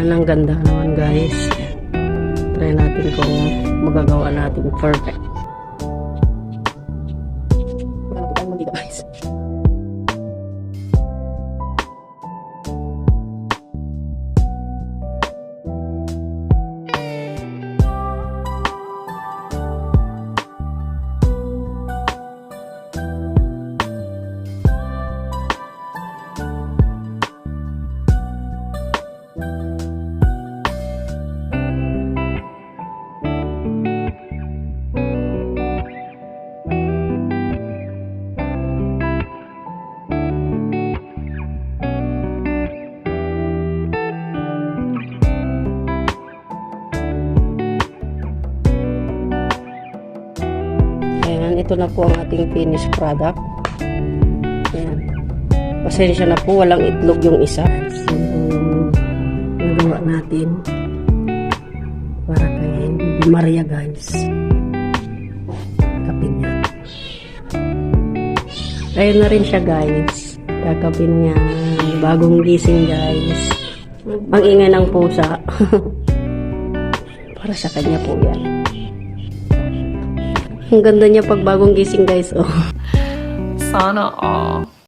Ayan, ang ganda naman guys. Try natin kung magagawa natin perfect. Wala po tayong magiging guys. Ayan, ito na po ang ating finished product. Ayan. Pasensya na po, walang itlog yung isa. So, nagawa natin para kay Maria guys. Kapin niya. Ayun na rin siya guys. Kakapin niya. Bagong gising guys. Ang ingay ng pusa. Para sa kanya po yan. Ang ganda niya pag bagong gising guys. Oh. Sana all.